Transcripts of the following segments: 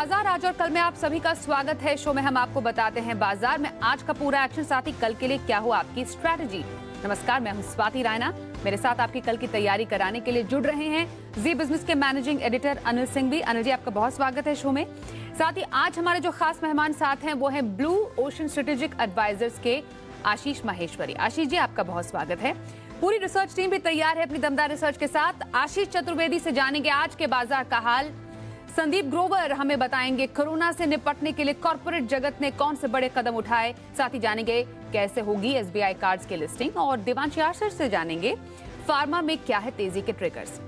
बाजार आज और कल में आप सभी का स्वागत है। शो में हम आपको बताते हैं बाजार में आज का पूरा एक्शन, साथ ही कल के लिए क्या हो आपकी स्ट्रैटेजी। नमस्कार, मैं हूं स्वाति रायना। मेरे साथ आपकी कल की तैयारी कराने के लिए जुड़ रहे हैं जी बिजनेस के मैनेजिंग एडिटर अनिल सिंह भी। अनिल जी, आपका बहुत स्वागत है शो में। साथ ही आज हमारे जो खास मेहमान साथ हैं वो हैं ब्लू ओशन स्ट्रेटेजिक एडवाइजर्स के आशीष माहेश्वरी। आशीष जी, आपका बहुत स्वागत है। पूरी रिसर्च टीम भी तैयार है अपनी दमदार रिसर्च के साथ। आशीष चतुर्वेदी से जानेंगे आज के बाजार का हाल। संदीप ग्रोवर हमें बताएंगे कोरोना से निपटने के लिए कॉर्पोरेट जगत ने कौन से बड़े कदम उठाए। साथ ही जानेंगे कैसे होगी एसबीआई कार्ड्स की लिस्टिंग। और देवांशी आशर से जानेंगे फार्मा में क्या है तेजी के ट्रिगर्स।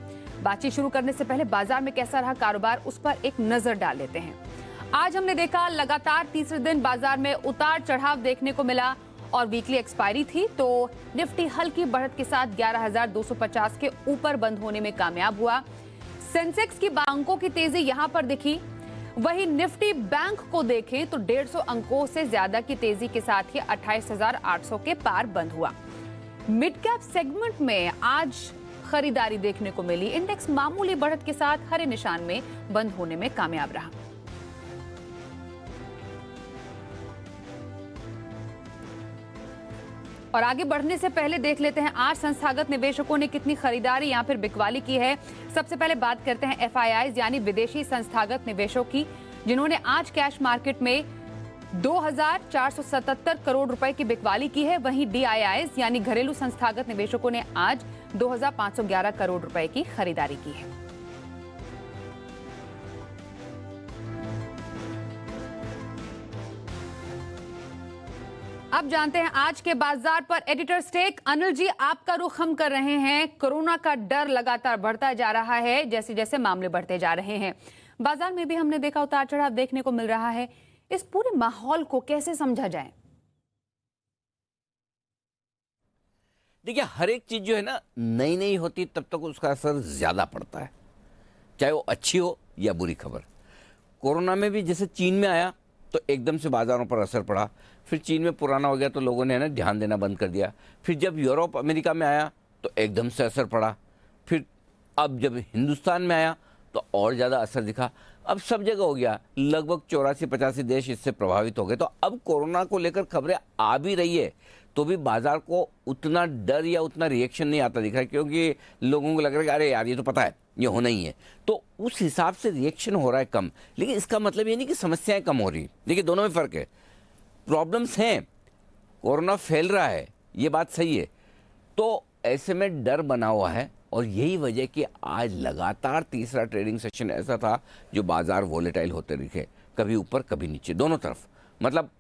बातचीत शुरू करने से पहले बाजार में कैसा रहा कारोबार, उस पर एक नजर डाल लेते हैं। आज हमने देखा लगातार तीसरे दिन बाजार में उतार चढ़ाव देखने को मिला और वीकली एक्सपायरी थी तो निफ्टी हल्की बढ़त के साथ 11,250 के ऊपर बंद होने में कामयाब हुआ। सेंसेक्स की अंकों की तेजी यहां पर दिखी। वहीं निफ्टी बैंक को देखें तो 150 अंकों से ज्यादा की तेजी के साथ ही 28,800 के पार बंद हुआ। मिड कैप सेगमेंट में आज खरीदारी देखने को मिली। इंडेक्स मामूली बढ़त के साथ हरे निशान में बंद होने में कामयाब रहा। और आगे बढ़ने से पहले देख लेते हैं आज संस्थागत निवेशकों ने कितनी खरीदारी या फिर बिकवाली की है। सबसे पहले बात करते हैं एफआईआईज यानी विदेशी संस्थागत निवेशकों की, जिन्होंने आज कैश मार्केट में 2,477 करोड़ रुपए की बिकवाली की है। वहीं डीआईआईज यानी घरेलू संस्थागत निवेशकों ने आज 2,511 करोड़ रुपए की खरीदारी की है। अब जानते हैं आज के बाजार पर एडिटर स्टेक। अनिल जी, आपका रुख हम कर रहे हैं। कोरोना का डर लगातार बढ़ता जा रहा है जैसे जैसे मामले बढ़ते जा रहे हैं। बाजार में भी हमने देखा उतार चढ़ाव देखने को मिल रहा है। इस पूरे माहौल को कैसे समझा जाए? देखिए, हर एक चीज जो है ना नई नई होती तब तक उसका असर ज्यादा पड़ता है, चाहे वो अच्छी हो या बुरी खबर। कोरोना में भी जैसे चीन में आया तो एकदम से बाजारों पर असर पड़ा, फिर चीन में पुराना हो गया तो लोगों ने ना ध्यान देना बंद कर दिया। फिर जब यूरोप अमेरिका में आया तो एकदम से असर पड़ा। फिर अब जब हिंदुस्तान में आया तो और ज़्यादा असर दिखा। अब सब जगह हो गया, लगभग 84-85 देश इससे प्रभावित हो गए। तो अब कोरोना को लेकर खबरें आ भी रही है तो भी बाजार को उतना डर या उतना रिएक्शन नहीं आता दिख रहा है, क्योंकि लोगों को लग रहा है कि अरे यार ये तो पता है ये होना ही है, तो उस हिसाब से रिएक्शन हो रहा है कम। लेकिन इसका मतलब ये नहीं कि समस्याएं कम हो रही। देखिए, दोनों में फ़र्क है। प्रॉब्लम्स हैं, कोरोना फैल रहा है, ये बात सही है। तो ऐसे में डर बना हुआ है और यही वजह कि आज लगातार तीसरा ट्रेडिंग सेशन ऐसा था जो बाजार वोलेटाइल होते दिखे, कभी ऊपर कभी नीचे, दोनों तरफ। मतलब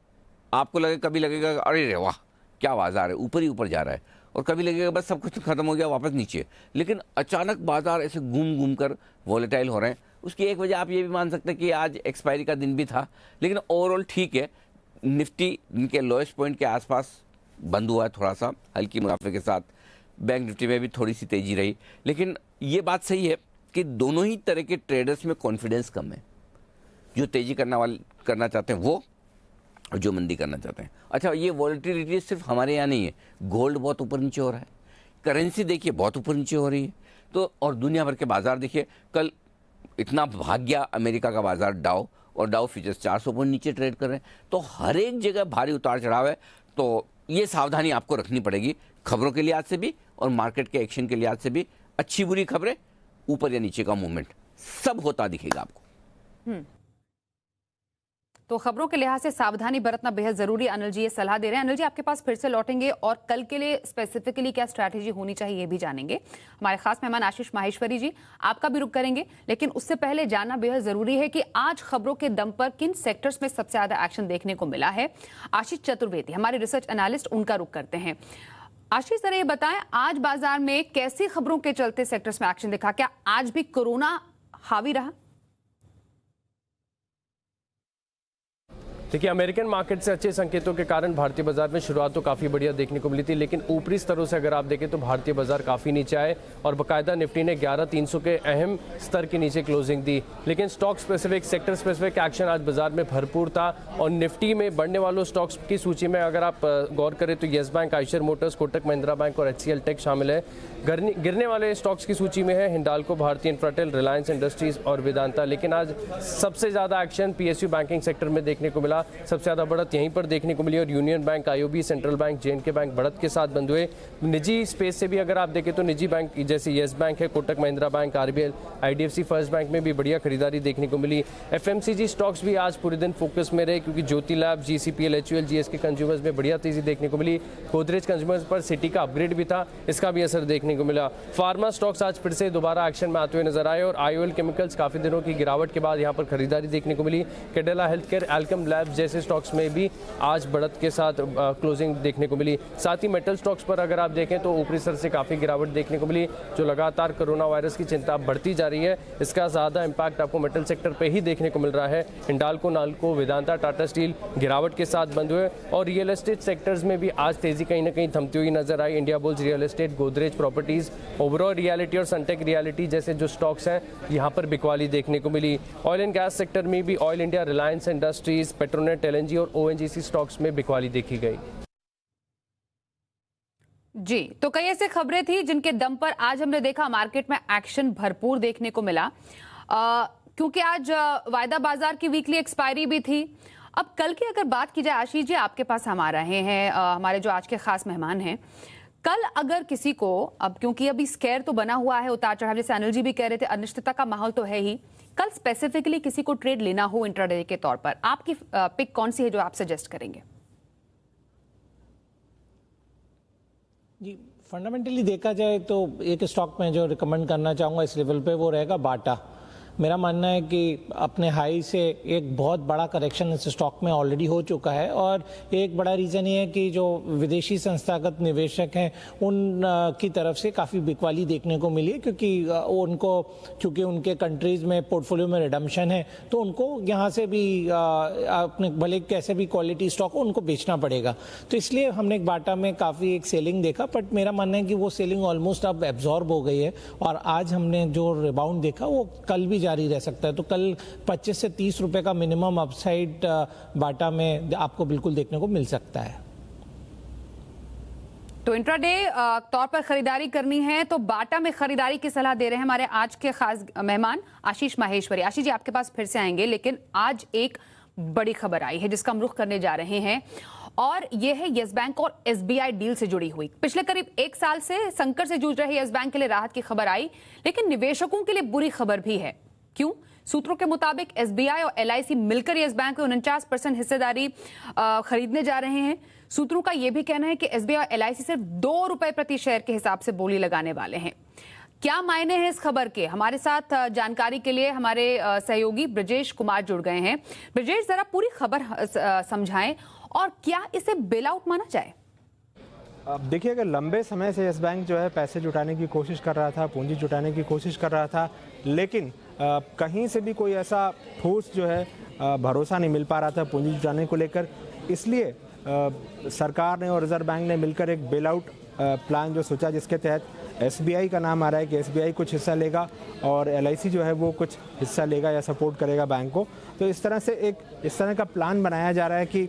आपको लगेगा, कभी लगेगा अरे रे वाह क्या बाजार है, ऊपर ही ऊपर जा रहा है, और कभी लगेगा बस सब कुछ खत्म हो गया वापस नीचे। लेकिन अचानक बाजार ऐसे घूम घूम कर वोलेटाइल हो रहे हैं। उसकी एक वजह आप ये भी मान सकते हैं कि आज एक्सपायरी का दिन भी था, लेकिन ओवरऑल ठीक है। निफ्टी इनके लोएस्ट पॉइंट के आसपास बंद हुआ है, थोड़ा सा हल्की मुनाफे के साथ। बैंक निफ्टी में भी थोड़ी सी तेजी रही। लेकिन ये बात सही है कि दोनों ही तरह के ट्रेडर्स में कॉन्फिडेंस कम है, जो तेजी करना चाहते हैं वो, और जो मंदी करना चाहते हैं। अच्छा, ये वॉलेटिलिटी सिर्फ हमारे यहाँ नहीं है, गोल्ड बहुत ऊपर नीचे हो रहा है, करेंसी देखिए बहुत ऊपर नीचे हो रही है। तो और दुनिया भर के बाजार देखिए, कल इतना भाग गया अमेरिका का बाजार डाउ, और डाउ फ्यूचर्स 400 पॉइंट नीचे ट्रेड कर रहे हैं। तो हर एक जगह भारी उतार चढ़ाव है। तो ये सावधानी आपको रखनी पड़ेगी, खबरों के लिहाज से भी और मार्केट के एक्शन के लिहाज से भी। अच्छी बुरी खबरें, ऊपर या नीचे का मूवमेंट सब होता दिखेगा आपको। तो खबरों के लिहाज से सावधानी बरतना बेहद जरूरी। अनिल जी ये सलाह दे रहे हैं। अनिल जी, आपके पास फिर से लौटेंगे और कल के लिए स्पेसिफिकली क्या स्ट्रैटेजी होनी चाहिए ये भी जानेंगे। हमारे खास मेहमान आशीष माहेश्वरी जी, आपका भी रुख करेंगे, लेकिन उससे पहले जानना बेहद जरूरी है कि आज खबरों के दम पर किन सेक्टर्स में सबसे ज्यादा एक्शन देखने को मिला है। आशीष चतुर्वेदी हमारे रिसर्च एनालिस्ट, उनका रुख करते हैं। आशीष सर, ये बताएं आज बाजार में कैसी खबरों के चलते सेक्टर्स में एक्शन दिखा? क्या आज भी कोरोना हावी रहा? देखिए, अमेरिकन मार्केट से अच्छे संकेतों के कारण भारतीय बाजार में शुरुआत तो काफ़ी बढ़िया देखने को मिली थी, लेकिन ऊपरी स्तरों से अगर आप देखें तो भारतीय बाजार काफ़ी नीचे आए और बाकायदा निफ्टी ने 11,300 के अहम स्तर के नीचे क्लोजिंग दी। लेकिन stock specific, sector specific action आज बाजार में भरपूर था और निफ्टी में बढ़ने वालों स्टॉक्स की सूची में अगर आप गौर करें तो yes bank, Eicher Motors, Kotak Mahindra bank और HCL टेक शामिल है। गिरने वाले स्टॉक्स की सूची में है हिंडाल्को, भारतीय इन्फ्राटेल, रिलायंस इंडस्ट्रीज और वेदांता। लेकिन आज सबसे ज़्यादा एक्शन PSU बैंकिंग सेक्टर में देखने को मिला। सबसे ज़्यादा बढ़त यहीं पर देखने को मिली और union bank, IOB, central bank, J&K bank बढ़त के साथ बंद हुए। निजी स्पेस से भी अगर आप देखें तो निजी बैंक जैसे येस बैंक है, Kotak Mahindra bank, RBL, IDFC first bank में भी बढ़िया खरीदारी देखने को मिली। FMCG स्टॉक्स भी आज पूरे दिन फोकस में रहे क्योंकि Jyoti lab, GCPL, HUL, GSK consumers में बढ़िया तेजी देखने को मिली। गोदरेज कंज्यूमर्स पर सिटी का अपग्रेड भी था, इसका भी असर देखने को मिला। फार्मा स्टॉक्स आज फिर से दोबारा एक्शन में आते हुए नजर आए और IOL केमिकल्स काफी दिनों की गिरावट के बाद यहां पर खरीदारी देखने को मिली। Cadila health care, Alkem labs जैसे स्टॉक्स में भी आज बढ़त के साथ क्लोजिंग देखने को मिली। साथ ही मेटल स्टॉक्स पर अगर आप देखें तो ऊपरी स्तर से काफी गिरावट देखने को मिली। जो लगातार कोरोना वायरस की चिंता बढ़ती जा रही है, इसका ज्यादा इंपैक्ट आपको मेटल सेक्टर पे ही देखने को मिल रहा है। हिंडाल्को, नाल्को, वेदांता, टाटा स्टील गिरावट के साथ बंद हुए और रियल एस्टेट सेक्टर्स में भी आज तेजी कहीं ना कहीं थमती हुई नजर आई। Indiabulls real estate, Godrej properties, Oberoi realty और सनटेक रियलिटी जैसे जो स्टॉक्स हैं यहाँ पर बिकवाली देखने को मिली। ऑयल एंड गैस सेक्टर में भी oil India, Reliance industries, Petronet, LNG और ONGC स्टॉक्स में बिकवाली देखी गई। जी, तो कई ऐसे खबरें थी जिनके दम पर आज हमने देखा मार्केट में एक्शन भरपूर देखने को मिला, क्योंकि आज वायदा बाजार की वीकली एक्सपायरी भी थी। अब कल की अगर बात की जाए, आशीष जी आपके पास हम आ रहे हैं, हमारे जो आज के खास मेहमान हैं। कल अगर किसी को, अब क्योंकि अभी स्केयर तो बना हुआ है, उतार चढ़ाव, जैसे अनिल जी भी कह रहे थे, अनिश्चितता का माहौल तो है ही, कल स्पेसिफिकली किसी को ट्रेड लेना हो इंट्राडे के तौर पर, आपकी पिक कौन सी है जो आप सजेस्ट करेंगे? जी, फंडामेंटली देखा जाए तो एक स्टॉक में जो रिकमेंड करना चाहूँगा इस लेवल पे वो रहेगा बाटा। मेरा मानना है कि अपने हाई से एक बहुत बड़ा करेक्शन इस स्टॉक में ऑलरेडी हो चुका है और एक बड़ा रीज़न ये है कि जो विदेशी संस्थागत निवेशक हैं उन की तरफ से काफ़ी बिकवाली देखने को मिली है, क्योंकि उनको चूँकि उनके कंट्रीज़ में पोर्टफोलियो में रिडम्पशन है तो उनको यहाँ से भी अपने भले कैसे भी क्वालिटी स्टॉक हो उनको बेचना पड़ेगा। तो इसलिए हमने बाटा में काफ़ी एक सेलिंग देखा, बट मेरा मानना है कि वो सेलिंग ऑलमोस्ट अब एब्जॉर्ब हो गई है और आज हमने जो रिबाउंड देखा वो कल भी जारी रह सकता है। तो कल 25 से 30 रुपए का मिनिमम अपसाइड बाटा में आपको बिल्कुल देखने को मिल सकता है। तो इंट्राडे तौर पर खरीदारी करनी है तो बाटा में खरीदारी की सलाह दे रहे हैं हमारे आज के खास मेहमान आशीष माहेश्वरी। आशीष जी आपके पास फिर से आएंगे, लेकिन आज एक बड़ी खबर आई है जिसका हम रुख करने जा रहे हैं और यह है येस बैंक और SBI डील से जुड़ी हुई। पिछले करीब 1 साल से संकट से जूझ रहे येस बैंक के लिए राहत की खबर आई, लेकिन निवेशकों के लिए बुरी खबर भी है। क्यों? सूत्रों के मुताबिक SBI और LIC मिलकर येस बैंक में 49% हिस्सेदारी खरीदने जा रहे हैं। सूत्रों का यह भी कहना है कि SBI और LIC सिर्फ 2 रुपए प्रति शेयर के हिसाब से बोली लगाने वाले हैं। क्या मायने हैं इस खबर के? हमारे साथ जानकारी के लिए हमारे सहयोगी ब्रजेश कुमार जुड़ गए हैं। ब्रजेश, जरा पूरी खबर समझाएं और क्या इसे बेल आउट माना जाए? अब देखिए, अगर लंबे समय से येस बैंक जो है पैसे जुटाने की कोशिश कर रहा था, पूंजी जुटाने की कोशिश कर रहा था, लेकिन कहीं से भी कोई ऐसा ठोस जो है भरोसा नहीं मिल पा रहा था पूंजी जुटाने को लेकर, इसलिए सरकार ने और रिजर्व बैंक ने मिलकर एक बेल आउट प्लान जो सोचा, जिसके तहत SBI का नाम आ रहा है कि SBI कुछ हिस्सा लेगा और LIC जो है वो कुछ हिस्सा लेगा या सपोर्ट करेगा बैंक को। तो इस तरह का प्लान बनाया जा रहा है कि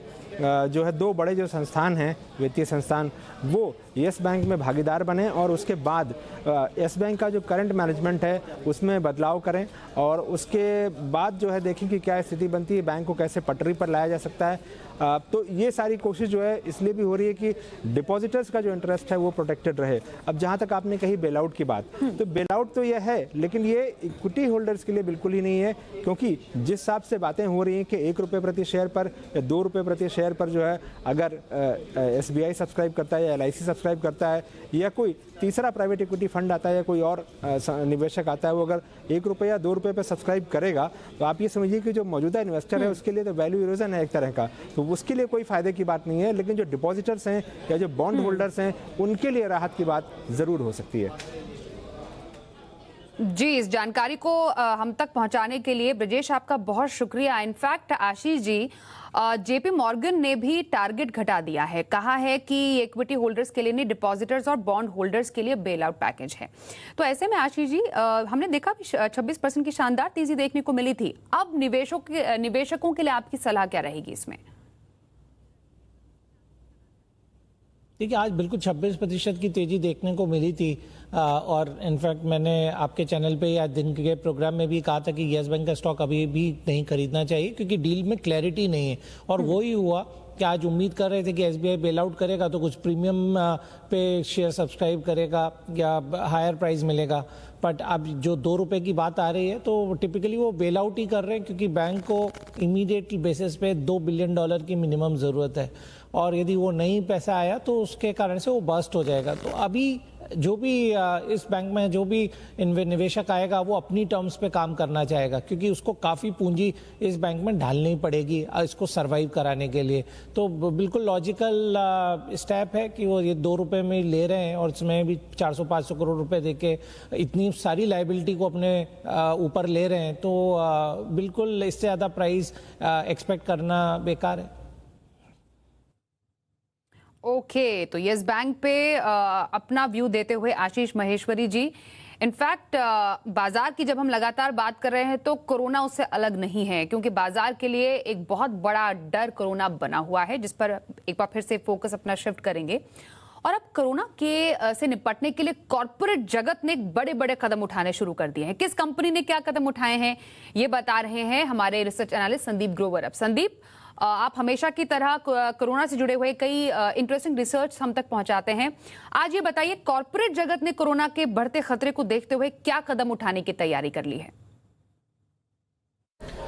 जो है 2 बड़े जो संस्थान हैं, वित्तीय संस्थान, वो येस बैंक में भागीदार बने और उसके बाद येस बैंक का जो करंट मैनेजमेंट है उसमें बदलाव करें और उसके बाद जो है देखें कि क्या स्थिति बनती है, बैंक को कैसे पटरी पर लाया जा सकता है। तो ये सारी कोशिश जो है इसलिए भी हो रही है कि डिपॉजिटर्स का जो इंटरेस्ट है वो प्रोटेक्टेड रहे। अब जहाँ तक आपने कही बेल आउट की बात, तो बेल आउट तो ये है, लेकिन ये इक्विटी होल्डर्स के लिए बिल्कुल ही नहीं है, क्योंकि जिस हिसाब से बातें हो रही हैं कि 1 रुपये प्रति शेयर पर या 2 रुपये प्रति शेयर पर जो है अगर SBI सब्सक्राइब करता है या LIC सब्सक्राइब करता है या कोई तीसरा प्राइवेट इक्विटी फंड आता है या कोई और निवेशक आता है, वो अगर 1 रुपये या 2 रुपये पर सब्सक्राइब करेगा तो आप ये समझिए कि जो मौजूदा इन्वेस्टर है उसके लिए तो वैल्यू इरोजन है एक तरह का, तो उसके लिए कोई फायदे की बात नहीं है। लेकिन जो डिपॉजिटर्स हैं या जो बॉन्ड होल्डर्स हैं उनके लिए राहत की बात जरूर हो सकती है। जी, इस जानकारी को हम तक पहुंचाने के लिए ब्रजेश आपका बहुत शुक्रिया। In fact Ashish ji, JP Morgan ने भी टारगेट घटा दिया है, कहा है कि इक्विटी होल्डर्स के लिए नहीं, डिपॉजिटर्स और बॉन्ड होल्डर्स के लिए बेल आउट पैकेज है। तो ऐसे में आशीष जी, हमने देखा 26% की शानदार तेजी देखने को मिली थी। अब निवेशकों के लिए आपकी सलाह क्या रहेगी इसमें? देखिए, आज बिल्कुल 26% की तेजी देखने को मिली थी और इनफैक्ट मैंने आपके चैनल पे या दिन के प्रोग्राम में भी कहा था कि येस बैंक का स्टॉक अभी भी नहीं खरीदना चाहिए क्योंकि डील में क्लैरिटी नहीं है। और वही हुआ कि आज उम्मीद कर रहे थे कि एसबीआई बेल आउट करेगा तो कुछ प्रीमियम पे शेयर सब्सक्राइब करेगा या हायर प्राइस मिलेगा, बट अब जो 2 रुपए की बात आ रही है तो टिपिकली वो बेल आउट ही कर रहे हैं क्योंकि बैंक को इमीडिएट बेसिस पे $2 बिलियन की मिनिमम ज़रूरत है और यदि वो नहीं पैसा आया तो उसके कारण से वो बस्ट हो जाएगा। तो अभी जो भी इस बैंक में जो भी निवेशक आएगा वो अपनी टर्म्स पे काम करना चाहेगा क्योंकि उसको काफ़ी पूंजी इस बैंक में डालनी पड़ेगी इसको सरवाइव कराने के लिए। तो बिल्कुल लॉजिकल स्टेप है कि वो ये 2 रुपए में ले रहे हैं और इसमें भी 400-500 करोड़ रुपए देके इतनी सारी लाइबिलिटी को अपने ऊपर ले रहे हैं, तो बिल्कुल इससे ज़्यादा प्राइस एक्सपेक्ट करना बेकार है। ओके, तो येस बैंक पे अपना व्यू देते हुए आशीष महेश्वरी जी। इनफैक्ट बाजार की जब हम लगातार बात कर रहे हैं तो कोरोना उससे अलग नहीं है क्योंकि बाजार के लिए एक बहुत बड़ा डर कोरोना बना हुआ है जिस पर एक बार फिर से फोकस अपना शिफ्ट करेंगे। और अब कोरोना के से निपटने के लिए कॉर्पोरेट जगत ने बड़े बड़े कदम उठाने शुरू कर दिए हैं। किस कंपनी ने क्या कदम उठाए हैं ये बता रहे हैं हमारे रिसर्च एनालिस्ट संदीप ग्रोवर। अब संदीप, आप हमेशा की तरह कोरोना से जुड़े हुए कई इंटरेस्टिंग रिसर्च हम तक पहुंचाते हैं। आज ये बताइए, कॉर्पोरेट जगत ने कोरोना के बढ़ते खतरे को देखते हुए क्या कदम उठाने की तैयारी कर ली है?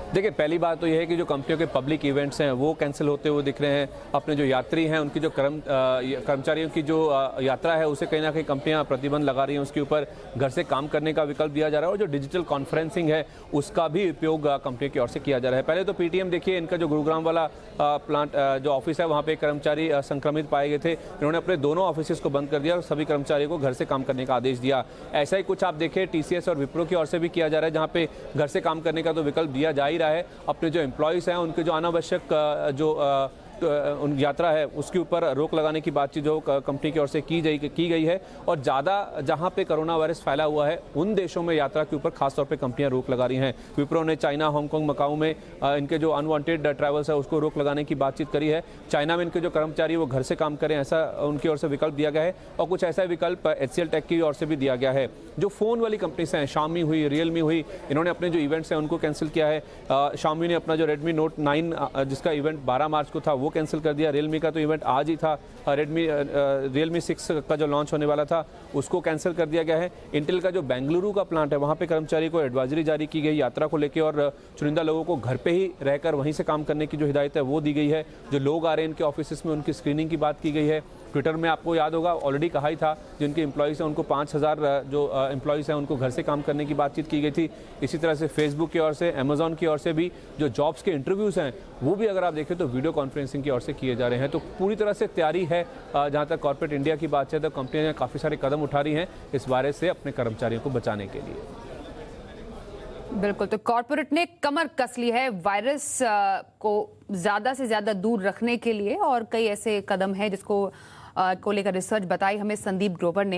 देखिए, पहली बात तो यह है कि जो कंपनियों के पब्लिक इवेंट्स हैं वो कैंसिल होते हुए दिख रहे हैं। अपने जो यात्री हैं उनकी जो कर्मचारियों की जो यात्रा है उसे कहीं ना कहीं कंपनियां प्रतिबंध लगा रही हैं, उसके ऊपर घर से काम करने का विकल्प दिया जा रहा है और जो डिजिटल कॉन्फ्रेंसिंग है उसका भी उपयोग कंपनी की ओर से किया जा रहा है। पहले तो पीटीएम देखिए, इनका जो गुरुग्राम वाला प्लांट जो ऑफिस है वहाँ पर कर्मचारी संक्रमित पाए गए थे, इन्होंने अपने दोनों ऑफिस को बंद कर दिया और सभी कर्मचारियों को घर से काम करने का आदेश दिया। ऐसा ही कुछ आप देखिए टीसीएस और विप्रो की ओर से भी किया जा रहा है जहाँ पे घर से काम करने का तो विकल्प दिया जा ही रहा है। अपने जो एम्प्लॉयज़ हैं उनके जो अनावश्यक जो उन यात्रा है उसके ऊपर रोक लगाने की बातचीत जो कंपनी की ओर से की गई है और ज़्यादा जहां पे कोरोना वायरस फैला हुआ है उन देशों में यात्रा के ऊपर खासतौर पे कंपनियां रोक लगा रही हैं। विप्रो ने चाइना, हांगकांग, मकाऊ में इनके जो अनवांटेड ट्रैवल्स है उसको रोक लगाने की बातचीत करी है। चाइना में इनके जो कर्मचारी वो घर से काम करें ऐसा उनकी ओर से विकल्प दिया गया है और कुछ ऐसा विकल्प HCL टेक की ओर से भी दिया गया है। जो फ़ोन वाली कंपनीज हैं, Xiaomi हुई, Realme हुई, इन्होंने अपने जो इवेंट्स हैं उनको कैंसिल किया है। Xiaomi ने अपना जो Redmi Note 9 जिसका इवेंट 12 मार्च को था वो कैंसिल कर दिया। Realme का तो इवेंट आज ही था। Realme 6 का जो लॉन्च होने वाला था उसको कैंसिल कर दिया गया है। इंटेल का जो बेंगलुरु का प्लांट है वहाँ पे कर्मचारी को एडवाइजरी जारी की गई यात्रा को लेकर और चुनिंदा लोगों को घर पे ही रहकर वहीं से काम करने की जो हिदायत है वो दी गई है। जो लोग आ रहे हैं इनके ऑफिस में उनकी स्क्रीनिंग की बात की गई है। ट्विटर में आपको याद होगा ऑलरेडी कहा ही था जिनके एम्प्लॉयज़ हैं उनको 5000 जो एम्प्लॉयज़ हैं उनको घर से काम करने की बातचीत की गई थी। इसी तरह से फेसबुक की ओर से, अमेजॉन की ओर से भी जो जॉब्स के इंटरव्यूज़ हैं वो भी अगर आप देखें तो वीडियो कॉन्फ्रेंसिंग की ओर से किए जा रहे हैं। तो पूरी तरह से तैयारी है। जहाँ तक कॉर्पोरेट इंडिया की बात है तो कंपनियाँ काफ़ी सारे कदम उठा रही हैं इस वायरस से अपने कर्मचारियों को बचाने के लिए। बिल्कुल, तो कॉर्पोरेट ने कमर कस ली है वायरस को ज़्यादा से ज़्यादा दूर रखने के लिए और कई ऐसे कदम हैं जिसको को लेकर रिसर्च बताई हमें संदीप ग्रोवर ने।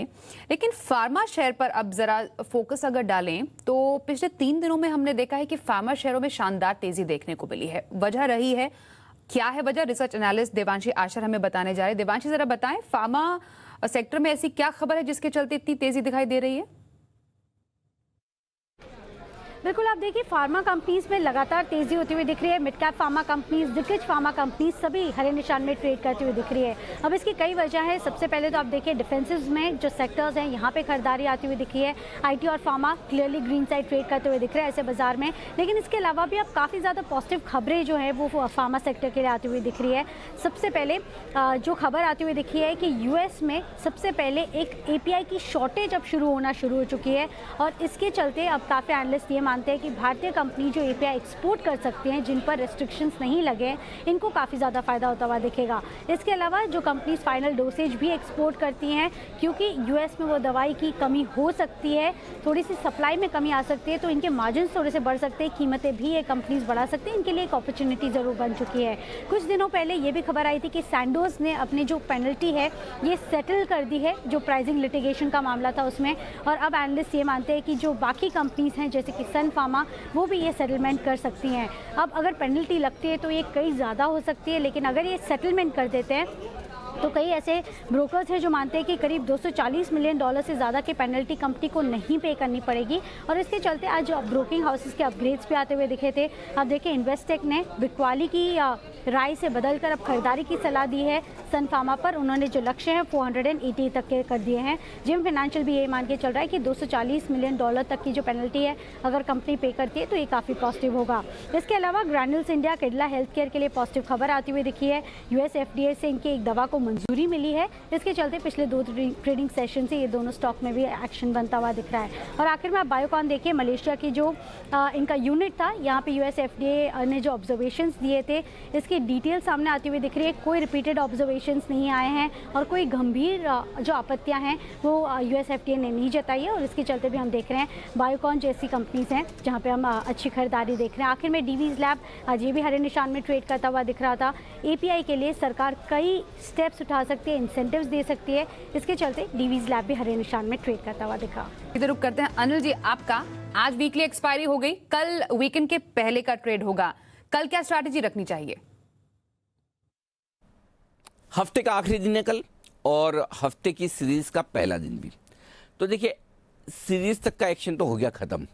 लेकिन फार्मा शेयर पर अब जरा फोकस अगर डालें तो पिछले 3 दिनों में हमने देखा है कि फार्मा शेयरों में शानदार तेजी देखने को मिली है। वजह रही है, क्या है वजह? रिसर्च एनालिस्ट देवांशी आशर हमें बताने जा रहे हैं। देवांशी, जरा बताएं, फार्मा सेक्टर में ऐसी क्या खबर है जिसके चलते इतनी तेजी दिखाई दे रही है? बिल्कुल, आप देखिए फार्मा कंपनीज में लगातार तेजी होती हुई दिख रही है। मिड कैप फार्मा कंपनीज, दिग्गज फार्मा कंपनीज सभी हरे निशान में ट्रेड करती हुई दिख रही है। अब इसकी कई वजह है। सबसे पहले तो आप देखिए डिफेंसिव में जो सेक्टर्स हैं यहाँ पे खरीदारी आती हुई दिख रही है। आईटी और pharma clearly green side trade करते हुए दिख रहे हैं ऐसे बाजार में। लेकिन इसके अलावा भी अब काफ़ी ज़्यादा पॉजिटिव खबरें जो है वो फार्मा सेक्टर के लिए आती हुई दिख रही है। सबसे पहले जो खबर आती हुई दिख रही है कि US में सबसे पहले एक API की शॉर्टेज अब शुरू हो चुकी है और इसके चलते अब काफ़ी एनालिस्ट ये मानते हैं कि भारतीय कंपनी जो एपीआई एक्सपोर्ट कर सकती हैं, जिन पर रेस्ट्रिक्शंस नहीं लगे, इनको काफ़ी ज़्यादा फायदा होता हुआ दिखेगा। इसके अलावा जो कंपनीज फाइनल डोसेज भी एक्सपोर्ट करती हैं, क्योंकि यूएस में वो दवाई की कमी हो सकती है, थोड़ी सी सप्लाई में कमी आ सकती है, तो इनके मार्जिन थोड़े से बढ़ सकते हैं, कीमतें भी ये कंपनीज बढ़ा सकती हैं। इनके लिए एक अपॉर्चुनिटी ज़रूर बन चुकी है। कुछ दिनों पहले ये भी खबर आई थी कि सैंडोज ने अपनी जो पेनल्टी है ये सेटल कर दी है, जो प्राइसिंग लिटिगेशन का मामला था उसमें, और अब एनालिस्ट ये मानते हैं कि जो बाकी कंपनीज हैं जैसे कि सन फार्मा, वो भी ये सेटलमेंट कर सकती हैं। अब अगर पेनल्टी लगती है तो ये कई ज़्यादा हो सकती है, लेकिन अगर ये सेटलमेंट कर देते हैं तो कई ऐसे ब्रोकर्स हैं जो मानते हैं कि करीब $240 मिलियन से ज़्यादा की पेनल्टी कंपनी को नहीं पे करनी पड़ेगी। और इसके चलते आज ब्रोकिंग हाउसेस के अपग्रेड्स भी आते हुए दिखे थे। अब देखिए, इन्वेस्टेक ने बिकवाली की राय से बदलकर अब खरीदारी की सलाह दी है सन फार्मा पर। उन्होंने जो लक्ष्य है 480 तक के कर दिए हैं। जिम फाइनेंशियल भी ये मान के चल रहा है कि $240 मिलियन तक की जो पेनल्टी है अगर कंपनी पे करती है तो ये काफ़ी पॉजिटिव होगा। इसके अलावा ग्रैन्युल्स इंडिया, किडला हेल्थ केयर के लिए पॉजिटिव खबर आती हुई दिखी है। यूएस एफडीए से इनकी एक दवा को मंजूरी मिली है। इसके चलते पिछले 2 ट्रेडिंग सेशन से ये दोनों स्टॉक में भी एक्शन बनता हुआ दिख रहा है। और आखिर में आप बायोकॉन देखिए, मलेशिया की जो इनका यूनिट था, यहाँ पे यूएस एफडीए ने जो ऑब्जर्वेशंस दिए थे, इसकी डिटेल सामने आती हुई दिख रही है। कोई रिपीटेड ऑब्जर्वेशंस नहीं आए हैं और कोई गंभीर जो आपत्तियां हैं वो यूएस एफडीए ने नहीं जताई है। और इसके चलते भी हम देख रहे हैं बायोकॉन जैसी कंपनीज हैं जहाँ पे हम अच्छी खरीदारी देख रहे हैं। आखिर में डीवीज लैब आज ये भी हरे निशान में ट्रेड करता हुआ दिख रहा था। एपीआई के लिए सरकार कई स्टेप्स उठा सकती है, इंसेंटिव्स दे सकती है, इसके चलते डीवीज लैब भी हरे निशान में ट्रेड करता हुआ दिखा। इधर रुक करते हैं। अनिल जी, आपका आज वीकली एक्सपायरी हो गई, कल वीकेंड के पहले का ट्रेड होगा, कल क्या स्ट्रैटेजी रखनी चाहिए? हफ्ते का आखिरी दिन है कल और हफ्ते की सीरीज का पहला दिन भी। तो देखिए, सीरीज तक का एक्शन तो हो गया खत्म।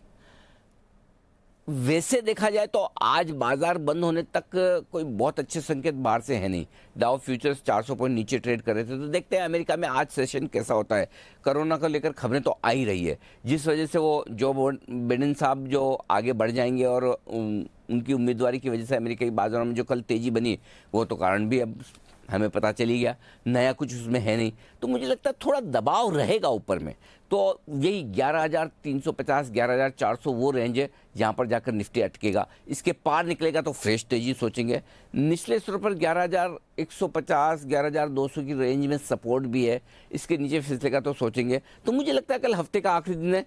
वैसे देखा जाए तो आज बाजार बंद होने तक कोई बहुत अच्छे संकेत बाहर से है नहीं। डाउ फ्यूचर्स 400 पॉइंट नीचे ट्रेड कर रहे थे। तो देखते हैं अमेरिका में आज सेशन कैसा होता है। कोरोना को लेकर खबरें तो आ ही रही है, जिस वजह से वो जो बाइडेन साहब जो आगे बढ़ जाएंगे और उनकी उम्मीदवारी की वजह से अमेरिका की बाजारों में जो कल तेजी बनी, वो तो कारण भी अब हमें पता चली गया, नया कुछ उसमें है नहीं। तो मुझे लगता है थोड़ा दबाव रहेगा ऊपर में। तो यही 11,350 11,400 वो रेंज है जहाँ पर जाकर निफ्टी अटकेगा। इसके पार निकलेगा तो फ्रेश तेजी सोचेंगे। निचले स्तर पर 11,150 11,200 की रेंज में सपोर्ट भी है। इसके नीचे फिसलेगा तो सोचेंगे। तो मुझे लगता है कल हफ्ते का आखिरी दिन है।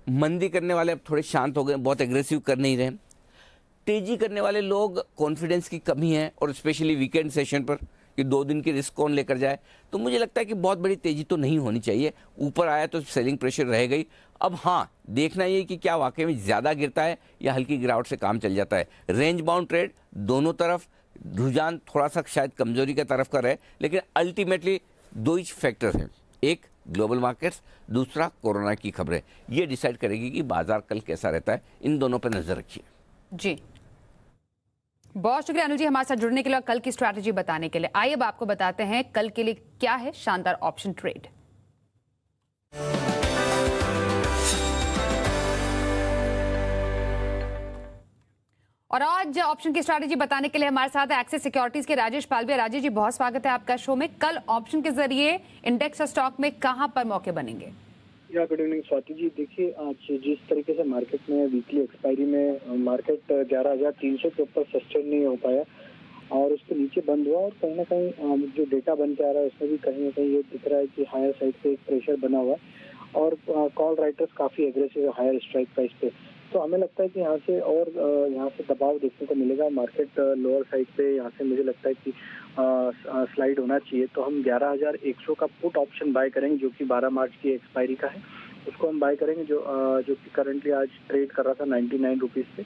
मंदी करने वाले अब थोड़े शांत हो गए, बहुत एग्रेसिव कर नहीं रहे। तेजी करने वाले लोग कॉन्फिडेंस की कमी है, और स्पेशली वीकेंड सेशन पर कि 2 दिन की रिस्क कौन लेकर जाए। तो मुझे लगता है कि बहुत बड़ी तेजी तो नहीं होनी चाहिए। ऊपर आया तो सेलिंग प्रेशर रह गई। अब हाँ, देखना ये कि क्या वाकई में ज़्यादा गिरता है या हल्की गिरावट से काम चल जाता है। रेंज बाउंड ट्रेड दोनों तरफ, रुझान थोड़ा सा शायद कमजोरी की तरफ का रहे, लेकिन अल्टीमेटली 2 ही फैक्टर हैं। एक ग्लोबल मार्केट्स, दूसरा कोरोना की खबरें। ये डिसाइड करेगी कि बाजार कल कैसा रहता है। इन दोनों पर नजर रखिए। जी, बहुत शुक्रिया अनिल जी हमारे साथ जुड़ने के लिए और कल की स्ट्रैटेजी बताने के लिए। आइए अब आपको बताते हैं कल के लिए क्या है शानदार ऑप्शन ट्रेड। और आज ऑप्शन की स्ट्रैटेजी बताने के लिए हमारे साथ एक्सिस सिक्योरिटीज के राजेश पालवी। राजेश जी, बहुत स्वागत है आपका शो में। कल ऑप्शन के जरिए इंडेक्स और स्टॉक में कहां पर मौके बनेंगे? या गुड इवनिंग स्वाति जी। देखिए, आज जिस तरीके से मार्केट में वीकली एक्सपायरी में मार्केट 11,300 के ऊपर सस्टेन नहीं हो पाया और उसके नीचे बंद हुआ, और कहीं ना कहीं जो डेटा बन के आ रहा है उसमें भी कहीं ना कहीं ये दिख रहा है कि हायर साइड पे एक प्रेशर बना हुआ है और कॉल राइटर्स काफ़ी एग्रेसिव है हायर स्ट्राइक प्राइस पे। तो हमें लगता है कि यहाँ से और यहाँ से दबाव देखने को मिलेगा। मार्केट लोअर साइड पे यहाँ से मुझे लगता है कि स्लाइड होना चाहिए। तो हम 11,100 का पुट ऑप्शन बाय करेंगे जो कि 12 मार्च की एक्सपायरी का है। उसको हम बाय करेंगे जो कि करंटली आज ट्रेड कर रहा था 99 रुपीज़ पे।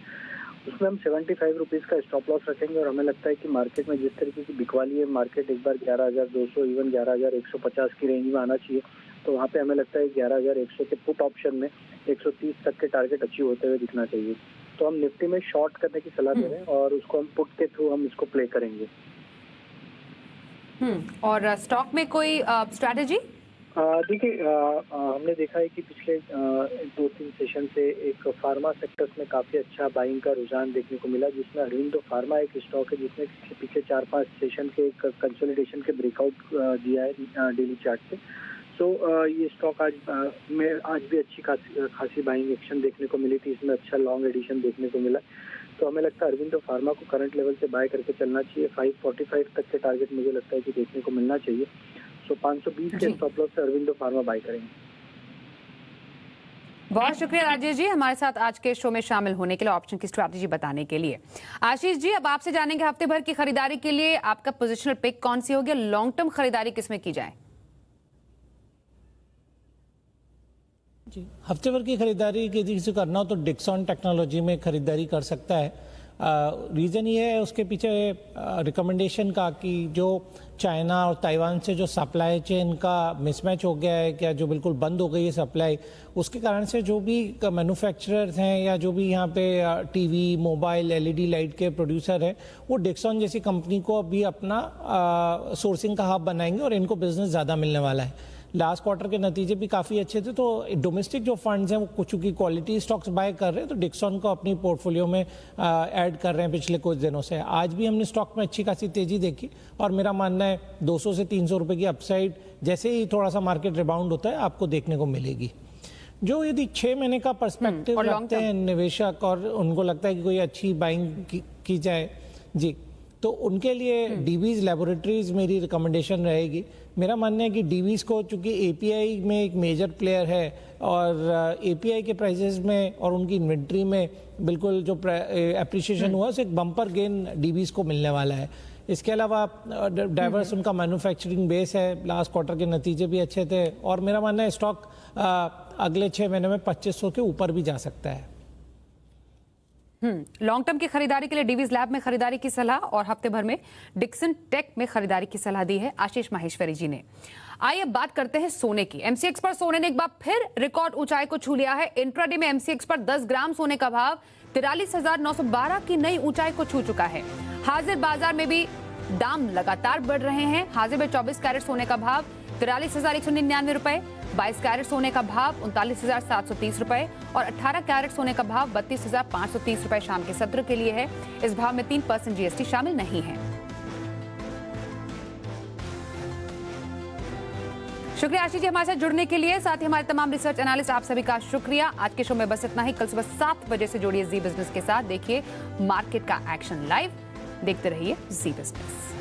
उसमें हम 75 रुपीज़ का स्टॉप लॉस रखेंगे और हमें लगता है कि मार्केट में जिस तरीके की बिकवाली है, मार्केट एक बार 11,200 इवन 11,150 की रेंज में आना चाहिए। तो वहाँ पे हमें लगता है 11,100 के पुट ऑप्शन में 130 तक के टारगेट अचीव होते हुए दिखना चाहिए। तो हम निफ्टी में शॉर्ट करने की सलाह दे रहे हैं और उसको हम पुट के थ्रू हम इसको प्ले करेंगे। और स्टॉक में कोई स्ट्रैटेजी? देखिए, हमने देखा है कि पिछले 2-3 सेशन से एक फार्मा सेक्टर्स में काफ़ी अच्छा बाइंग का रुझान देखने को मिला, जिसमें अरविंदो फार्मा एक स्टॉक है जिसने पिछले 4-5 सेशन के एक कंसोलिडेशन के ब्रेकआउट दिया है डेली चार्ट पे। सो ये स्टॉक आज भी अच्छी खासी बाइंग एक्शन देखने को मिली थी, इसमें अच्छा लॉन्ग एडिशन देखने को मिला। तो हमें लगता है अरविंदो फार्मा को करंट लेवल से बाय करके चलना चाहिए। 545 तक के टारगेट मुझे लगता है कि देखने को मिलना चाहिए। सो 520 के स्टॉप लॉस से अरविंदो फार्मा बाय करेंगे। बहुत शुक्रिया राजेश जी हमारे साथ आज के शो में शामिल होने के लिए, ऑप्शन की स्ट्रैटेजी बताने के लिए। आशीष जी, अब आपसे जानेंगे हफ्ते भर की खरीदारी के लिए आपका पोजिशनल पिक कौन सी होगी, लॉन्ग टर्म खरीदारी किसमें की जाए? जी, हफ्ते भर की खरीदारी यदि किसी को करना हो तो डिक्सन टेक्नोलॉजी में खरीदारी कर सकता है। रीज़न ये है उसके पीछे रिकमेंडेशन का कि जो चाइना और ताइवान से जो सप्लाई चेन का मिसमैच हो गया है, क्या जो बिल्कुल बंद हो गई है सप्लाई, उसके कारण से जो भी मैन्युफैक्चरर्स हैं या जो भी यहाँ पे टीवी, मोबाइल, एलईडी लाइट के प्रोड्यूसर हैं, वो डिक्सन जैसी कंपनी को अभी अपना सोर्सिंग का हब बनाएंगे और इनको बिजनेस ज़्यादा मिलने वाला है। लास्ट क्वार्टर के नतीजे भी काफ़ी अच्छे थे, तो डोमेस्टिक जो फंड्स हैं वो कुछ की क्वालिटी स्टॉक्स बाय कर रहे हैं, तो डिक्सन को अपनी पोर्टफोलियो में ऐड कर रहे हैं पिछले कुछ दिनों से। आज भी हमने स्टॉक में अच्छी खासी तेजी देखी और मेरा मानना है 200 से 300 रुपए की अपसाइड जैसे ही थोड़ा सा मार्केट रिबाउंड होता है आपको देखने को मिलेगी। जो यदि 6 महीने का पर्सपेक्टिव रखते हैं निवेशक और उनको लगता है कि कोई अच्छी बाइंग की जाए जी, तो उनके लिए डीवीज लैबोरेटरीज मेरी रिकमेंडेशन रहेगी। मेरा मानना है कि डीवीज को चूंकि एपीआई में एक मेजर प्लेयर है और एपीआई के प्राइसेस में और उनकी इन्वेंट्री में बिल्कुल जो एप्रिसिएशन हुआ, उसे एक बम्पर गेन डीवीज को मिलने वाला है। इसके अलावा डाइवर्स उनका मैन्युफैक्चरिंग बेस है, लास्ट क्वार्टर के नतीजे भी अच्छे थे और मेरा मानना है स्टॉक अगले 6 महीने में 2500 के ऊपर भी जा सकता है। लॉन्ग टर्म की खरीदारी के लिए डीवीज लैब में खरीदारी की सलाह और हफ्ते भर में डिक्सन टेक में खरीदारी की सलाह दी है आशीष माहेश्वरी जी ने। आइए बात करते हैं सोने की। एमसीएक्स पर सोने ने एक बार फिर रिकॉर्ड ऊंचाई को छू लिया है। इंट्राडे में एमसीएक्स पर 10 ग्राम सोने का भाव 43,912 की नई ऊंचाई को छू चुका है। हाजिर बाजार में भी दाम लगातार बढ़ रहे हैं। हाजिर में 24 कैरेट सोने का भाव 43,199 रुपए, 22 कैरेट सोने का भाव 39,730 रुपए और 18 कैरेट सोने का भाव 32,530 रुपए शाम के सत्र के लिए है। इस भाव में 3% जीएसटी शामिल नहीं है। शुक्रिया आशीष जी हमारे साथ जुड़ने के लिए, साथ ही हमारे तमाम रिसर्च एनालिस्ट आप सभी का शुक्रिया। आज के शो में बस इतना ही। कल सुबह 7 बजे से जुड़िए जी बिजनेस के साथ, देखिए मार्केट का एक्शन लाइव। देखते रहिए जी बिजनेस।